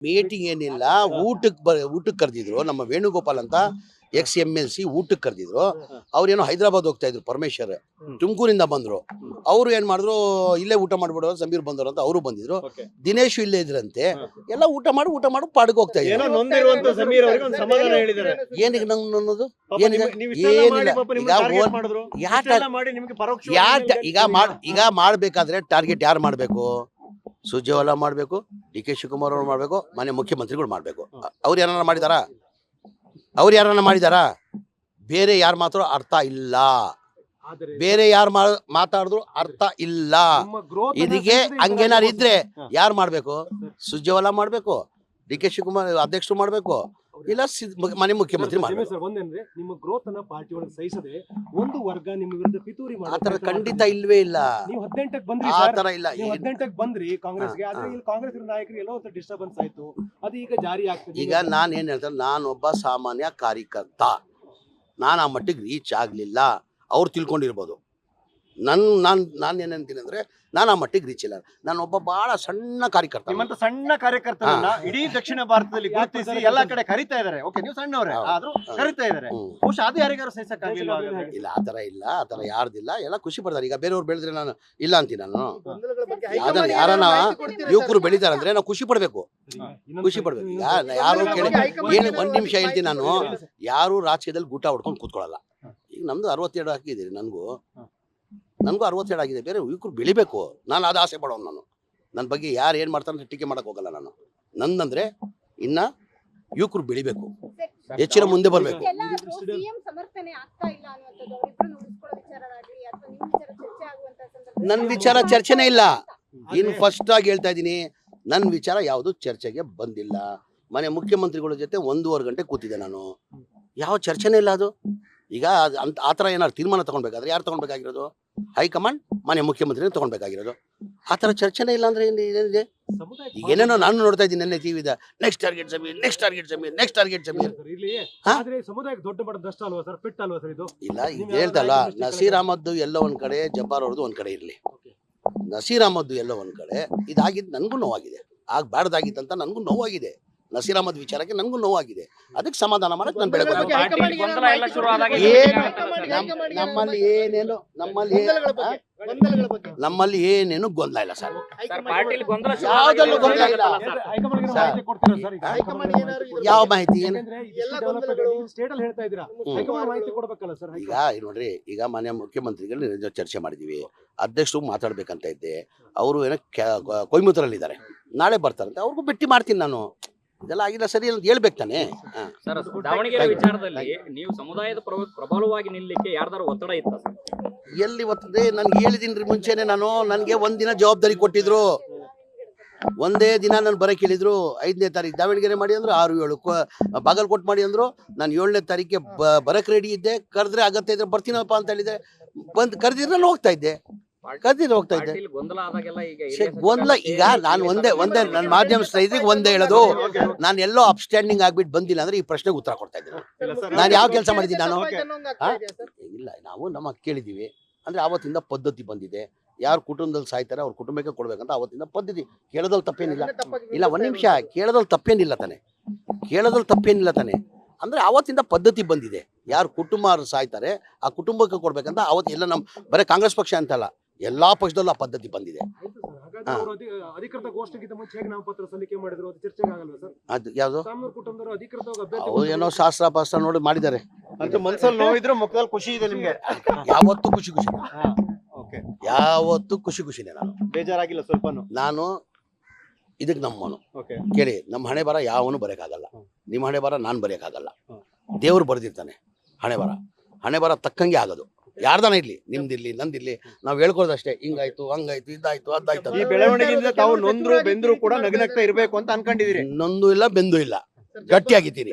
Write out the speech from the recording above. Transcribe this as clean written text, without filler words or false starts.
Meeting ಏನಿಲ್ಲ, ಊಟಕ್ಕೆ ಕರೆದಿದ್ರು. ನಮ್ಮ ವೇಣುಗೋಪಾಲ್ ಅಂತ XMLC ಊಟಕ್ಕೆ ಕರೆದಿದ್ರು. ಅವ್ರೇನೋ ಹೈದರಾಬಾದ್ ಹೋಗ್ತಾ ಇದ್ರು, ಪರಮೇಶ್ವರ್ ತುಮಕೂರಿಂದ ಬಂದ್ರು. ಅವರು ಏನ್ ಮಾಡಿದ್ರು, ಇಲ್ಲೇ ಊಟ ಮಾಡ್ಬಿಡೋ ಸಮೀರ್ ಬಂದವರು ಅಂತ ಅವರು ಬಂದಿದ್ರು. ದಿನೇಶ್ ಇಲ್ಲೇ ಇದ್ರಂತೆ. ಎಲ್ಲ ಊಟ ಮಾಡಿ ಪಾಡಿಗೆ ಹೋಗ್ತಾ ಇದ್ರು. ಏನಿಗೆ ನಂಗೆ ಅನ್ನೋದು ಏನಿದೆ? ಏನಿಲ್ಲ. ಈಗ ಮಾಡ್ಬೇಕಾದ್ರೆ ಟಾರ್ಗೆಟ್ ಯಾರು ಮಾಡ್ಬೇಕು? ಸುರ್ಜೇವಾಲಾ ಮಾಡ್ಬೇಕು, DK ಶಿವಕುಮಾರ್ ಅವ್ರು ಮಾಡ್ಬೇಕು, ಮನೆ ಮುಖ್ಯಮಂತ್ರಿಗಳು ಮಾಡ್ಬೇಕು. ಅವ್ರು ಯಾರನ್ನ ಮಾಡಿದಾರಾ? ಬೇರೆ ಯಾರು ಮಾತ್ರ ಅರ್ಥ ಇಲ್ಲ. ಬೇರೆ ಯಾರು ಮಾತಾಡಿದ್ರು ಅರ್ಥ ಇಲ್ಲ. ಇದಕ್ಕೆ ಹಂಗೇನಾರು ಇದ್ರೆ ಯಾರು ಮಾಡ್ಬೇಕು? ಸುರ್ಜೇವಾಲಾ ಮಾಡ್ಬೇಕು, DK ಶಿವಕುಮಾರ್ ಅಧ್ಯಕ್ಷರು ಮಾಡ್ಬೇಕು, ಇಲ್ಲ ಮನೆ ಮುಖ್ಯಮಂತ್ರಿ ಮಾಡ್ಬೇಕು. ನಿಮ್ಮ ಗ್ರೋತ್ ಅನ್ನ ಪಾರ್ಟಿ ಒಳಗೆ ಸಹಿಸದೆ ಒಂದು ವರ್ಗ ನಿಮ್ಮ ವಿರುದ್ಧ ಪಿತೂರಿ ಮಾಡಿ ಆತರ ಖಂಡಿತ ಇಲ್ವೇ ಇಲ್ಲ. ನೀವು 18ಕ್ಕೆ ಬಂದ್ರಿ, ಆತರ ಇಲ್ಲ. 18ಕ್ಕೆ ಬಂದ್ರಿ ಕಾಂಗ್ರೆಸ್ಗೆ. ಆದ್ರೆ ಇಲ್ಲಿ ಕಾಂಗ್ರೆಸ್ ನಾಯಕರು ಎಲ್ಲೋ ಒಂದು ಡಿಸ್ಟರ್ಬೆನ್ಸ್ ಆಯ್ತು, ಅದು ಈಗ ಜಾರಿ ಆಗ್ತದೆ. ಈಗ ನಾನು ಏನ್ ಹೇಳ್ತಾರೆ, ನಾನೊಬ್ಬ ಸಾಮಾನ್ಯ ಕಾರ್ಯಕರ್ತ, ನಾನು ಆ ಮಟ್ಟಿಗೆ ರೀಚ್ ಆಗ್ಲಿಲ್ಲ. ಅವ್ರು ತಿಳ್ಕೊಂಡಿರ್ಬೋದು. ನಾನು ಏನಂತೀನಿ ಅಂದ್ರೆ, ನಾನು ಆ ಮಟ್ಟಿಗೆ ರೀಚ್ ಇಲ್ಲ. ನಾನೊಬ್ಬ ಬಹಳ ಸಣ್ಣ ಕಾರ್ಯಕರ್ತ. ನಿಮ್ಮಂತ ಸಣ್ಣ ಕಾರ್ಯಕರ್ತರನ್ನ ಇಡೀ ದಕ್ಷಿಣ ಭಾರತದಲ್ಲಿ ಗುರುತಿಸಿ ಎಲ್ಲಾ ಕಡೆ ಕರಿತಾ ಇದಾರೆ. ಓಕೆ, ನೀವು ಸಣ್ಣವರೇ ಆದ್ರೂ ಕರಿತಾ ಇದಾರೆ. ಬಹುಶಃ ಅದು ಯಾರಿಗಾರು ಸಹಿಸಕ್ಕಾಗಿಲ್ಲ. ಇಲ್ಲ, ಆತರ ಯಾರ್ದಿಲ್ಲ. ಎಲ್ಲ ಖುಷಿ ಪಡ್ತಾರೆ. ಈಗ ಬೇರೆಯವ್ರು ಬೆಳೆದ್ರೆ ನಾನು ಇಲ್ಲ ಅಂತೀನಿ. ನಾನು ಯಾರನ್ನ ಯುವಕರು ಬೆಳಿತಾರಂದ್ರೆ ನಾವು ಖುಷಿ ಪಡ್ಬೇಕು. ಈಗ ಯಾರು ಕೇಳಿ ಒಂದ್ ನಿಮಿಷ ಹೇಳ್ತೀನಿ. ನಾನು ಯಾರು ರಾಜಕೀಯದಲ್ಲಿ ಗೂಟ ಹೊಡ್ಕೊಂಡು ಕೂತ್ಕೊಳ್ಳಲ್ಲ. ಈಗ ನಮ್ದು 62 ಹಾಕಿದ್ದೀರಿ. ನನಗೂ 62 ಆಗಿದೆ. ಬೇರೆ ಯುವಕರು ಬೆಳಿಬೇಕು. ನಾನು ಅದು ಆಸೆ ಪಡೋನು. ನನ್ನ ಬಗ್ಗೆ ಯಾರು ಏನು ಮಾಡ್ತಾರೆ ಅಂತ ಟೀಕೆ ಮಾಡಕ್ ಹೋಗಲ್ಲ ನಾನು. ನಂದಂದ್ರೆ ಇನ್ನ ಯುವಕರು ಬೆಳಿಬೇಕು, ಹೆಚ್ಚಿನ ಮುಂದೆ ಬರಬೇಕು. ನನ್ನ ವಿಚಾರ ಚರ್ಚೆನೇ ಇಲ್ಲ. ಇನ್ನು ಫಸ್ಟ್ ಆಗಿ ಹೇಳ್ತಾ ಇದ್ದೀನಿ, ನನ್ನ ವಿಚಾರ ಯಾವುದು ಚರ್ಚೆಗೆ ಬಂದಿಲ್ಲ. ಮನೆ ಮುಖ್ಯಮಂತ್ರಿಗಳ ಜೊತೆ 1.5 ಗಂಟೆ ಕೂತಿದ್ದೆ ನಾನು. ಯಾವ ಚರ್ಚೆನೇ ಇಲ್ಲ. ಅದು ಈಗ ಆ ಥರ ಏನಾದ್ರು ತೀರ್ಮಾನ ತಗೊಳ್ಬೇಕಾದ್ರೆ ಯಾರು ತಗೊಳ್ಬೇಕಾಗಿರೋದು? ಹೈಕಮಾಂಡ್, ಮನೆ ಮುಖ್ಯಮಂತ್ರಿನೇ ತಗೊಳ್ಬೇಕಾಗಿರೋದು. ಆ ಥರ ಚರ್ಚೆನೇ ಇಲ್ಲ ಅಂದ್ರೆ ಏನಿದೆ? ಈಗ ಏನೇನೋ ನಾನು ನೋಡ್ತಾ ಇದ್ದೀನಿ ನೆನ್ನೆ ಟಿವಿದ, ನೆಕ್ಸ್ಟ್ ಟಾರ್ಗೆಟ್ ಸಮೀರ್. ಸಮುದಾಯಕ್ಕೆ ದೊಡ್ಡ ಮಟ್ಟದ ನಷ್ಟ ಅಲ್ವಾ ಸರ್? ಫಿಟ್ ಅಲ್ವಾ ಸರ್ ಇದು? ಇಲ್ಲ, ಈಗ ಹೇಳ್ತಲ್ಲ, ನಸೀರ್ ಅಹಮದ್ ಎಲ್ಲೋ ಒಂದ್ ಕಡೆ, ಜಬ್ಬಾರ್ ಅವ್ರದ್ದು ಒಂದ್ ಕಡೆ ಇರ್ಲಿ. ನಸೀರ್ ಅಹಮದ್ ಎಲ್ಲೋ ಒಂದ್ ಕಡೆ ಇದಾಗಿದ್ದು ನನಗೂ ನೋವಾಗಿದೆ. ಆಗ್ಬಾರ್ದಾಗಿತ್ತಂತ ನನಗೂ ನೋವಾಗಿದೆ. ನಸೀರ್ ಅಹಮದ್ ವಿಚಾರಕ್ಕೆ ನನಗೂ ನೋವಾಗಿದೆ. ಅದಕ್ಕೆ ಸಮಾಧಾನ ಮಾಡಕ್ ನಾನು ಬೆಳಗ್ಗೆ ನಮ್ಮಲ್ಲಿ ಏನೇನು ಗೊಂದಲ ಇಲ್ಲ ಸರ್. ಯಾವ್ದಲ್ಲೂ ಗೊಂದಲ ಇಲ್ಲ. ಯಾವ ಮಾಹಿತಿ ಈಗ ನೋಡ್ರಿ, ಈಗ ಮನೆ ಮುಖ್ಯಮಂತ್ರಿಗಳು ಚರ್ಚೆ ಮಾಡಿದೀವಿ. ಅಧ್ಯಕ್ಷರು ಮಾತಾಡ್ಬೇಕಂತ ಇದ್ದೆ. ಅವರು ಏನೋ ಕೊಯಮತ್ತೂರಲ್ಲಿ ಇದ್ದಾರೆ, ನಾಳೆ ಬರ್ತಾರಂತೆ. ಅವ್ರಿಗೂ ಭೇಟಿ ಮಾಡ್ತೀನಿ ನಾನು. ಇದೆಲ್ಲ ಆಗಿಲ್ಲ ಸರಿ ಅಂತ ಹೇಳ್ಬೇಕು ತಾನೆ. ದಾವಣಗೆರೆ ವಿಚಾರದಲ್ಲಿ ನೀವು ಸಮುದಾಯದ ಪ್ರಬಲವಾಗಿ ನಿಲ್ಲಲಿಕ್ಕೆ ಯಾರ್ದಾರು ಒತ್ತಡ ಇತ್ತ? ಎಲ್ಲಿ ಒತ್ತದೆ? ನನ್ಗೆ ಹೇಳಿದೀನಿ ಮುಂಚೆನೆ. ನನ್ಗೆ ಒಂದಿನ ಜವಾಬ್ದಾರಿ ಕೊಟ್ಟಿದ್ರು. ಒಂದೇ ದಿನ ನಾನು ಬರಕ್ಕೆ ಹೇಳಿದ್ರು. 5ನೇ ತಾರೀಕು ದಾವಣಗೆರೆ ಮಾಡಿ ಅಂದ್ರು, 6-7 ಬಾಗಲಕೋಟೆ ಮಾಡಿ ಅಂದ್ರು. ನಾನು 7ನೇ ತಾರೀಕಿಗೆ ಬರಕ್ ರೆಡಿ ಇದ್ದೆ. ಕರೆದ್ರೆ ಅಗತ್ಯ ಇದ್ರೆ ಬರ್ತೀನಪ್ಪ ಅಂತ ಹೇಳಿದ್ರೆ ಕರೆದಿದ್ರೆ ನಾನು ಹೋಗ್ತಾ ಇದ್ದೆ. ಗೊಂದಲ ಈಗ ನಾನು ಒಂದೇ ನನ್ನ ಮಾಧ್ಯಮ ಸ್ನೇಹಿತರಿಗೆ ಒಂದೇ ಹೇಳೋದು, ನಾನು ಎಲ್ಲೋ ಅಪ್ಸ್ಟ್ಯಾಂಡಿಂಗ್ ಆಗ್ಬಿಟ್ಟು ಬಂದಿಲ್ಲ ಅಂದ್ರೆ ಈ ಪ್ರಶ್ನೆಗೆ ಉತ್ತರ ಕೊಡ್ತಾ ಇದ್ದೀನಿ. ನಾನು ಯಾವ ಕೆಲಸ ಮಾಡಿದ್ದೀನಿ ನಾನು? ಇಲ್ಲ, ನಾವು ನಮ್ಮ ಕೇಳಿದೀವಿ ಅಂದ್ರೆ ಆವತ್ತಿಂದ ಪದ್ಧತಿ ಬಂದಿದೆ. ಯಾರು ಕುಟುಂಬದಲ್ಲಿ ಸಾಯ್ತಾರೆ ಅವ್ರ ಕುಟುಂಬಕ್ಕೆ ಕೊಡ್ಬೇಕಂತ ಆವತ್ತಿಂದ ಪದ್ಧತಿ. ಕೇಳೋದ್ರಲ್ಲಿ ತಪ್ಪೇನಿಲ್ಲ. ಇಲ್ಲ, ಒಂದ್ ನಿಮಿಷ, ಕೇಳೋದ್ರಲ್ಲಿ ತಪ್ಪೇನಿಲ್ಲ ತಾನೆ. ಅಂದ್ರೆ ಆವತ್ತಿಂದ ಪದ್ಧತಿ ಬಂದಿದೆ. ಯಾರು ಕುಟುಂಬ ಸಾಯ್ತಾರೆ ಆ ಕುಟುಂಬಕ್ಕೆ ಕೊಡ್ಬೇಕಂತ ಅವತ್ತು ಎಲ್ಲ ನಮ್ಮ ಬರೀ ಕಾಂಗ್ರೆಸ್ ಪಕ್ಷ ಅಂತಲ್ಲ, ಎಲ್ಲಾ ಪಕ್ಷದಲ್ಲೂ ಆ ಪದ್ಧತಿ ಬಂದಿದೆ. ಅದು ಯಾವ್ದು? ಅವ್ರು ಏನೋ ಶಾಸ್ತ್ರ ನೋಡಿ ಮಾಡಿದ್ದಾರೆ. ಖುಷಿ ಇದೆ ನಿಮ್ಗೆ? ಯಾವತ್ತು ಖುಷಿನೇ. ನಾನು ಬೇಜಾರಾಗಿಲ್ಲ ಸ್ವಲ್ಪ? ನಾನು ಇದಕ್ಕೆ ನಮ್ಮನು ಕೇಳಿ, ನಮ್ಮ ಹಣೆ ಬರ ಯಾವನು ಬರೆಯಕ್ಕಾಗಲ್ಲ. ನಿಮ್ಮ ಹಣೆ ಬರ ನಾನು ಬರೆಯಕ್ಕಾಗಲ್ಲ. ದೇವ್ರು ಬರೆದಿರ್ತಾನೆ ಹಣೆ ಬರ ತಕ್ಕಂಗೆ ಆಗೋದು. ಯಾರ್ದಾನ ಇರ್ಲಿ, ನಿಮ್ದಿರ್ಲಿ ನಂದಿರ್ಲಿ, ನಾವ್ ಹೇಳ್ಕೊಳ್ದಷ್ಟೇ. ಹಿಂಗಾಯ್ತು, ಹಂಗಾಯ್ತು, ಇದಾಯ್ತು, ಅದಾಯ್ತು. ಈ ಬೆಳವಣಿಗೆಯಿಂದ ತಾವು ನೊಂದ್ರು ಬೆಂದ್ರು ಕೂಡ ನಗನಗ್ತಾ ಇರ್ಬೇಕು ಅಂತ ಅನ್ಕೊಂಡಿದೀರಿ? ನೊಂದು ಇಲ್ಲ, ಬೆಂದು ಇಲ್ಲ, ಗಟ್ಟಿಯಾಗಿದ್ದೀನಿ.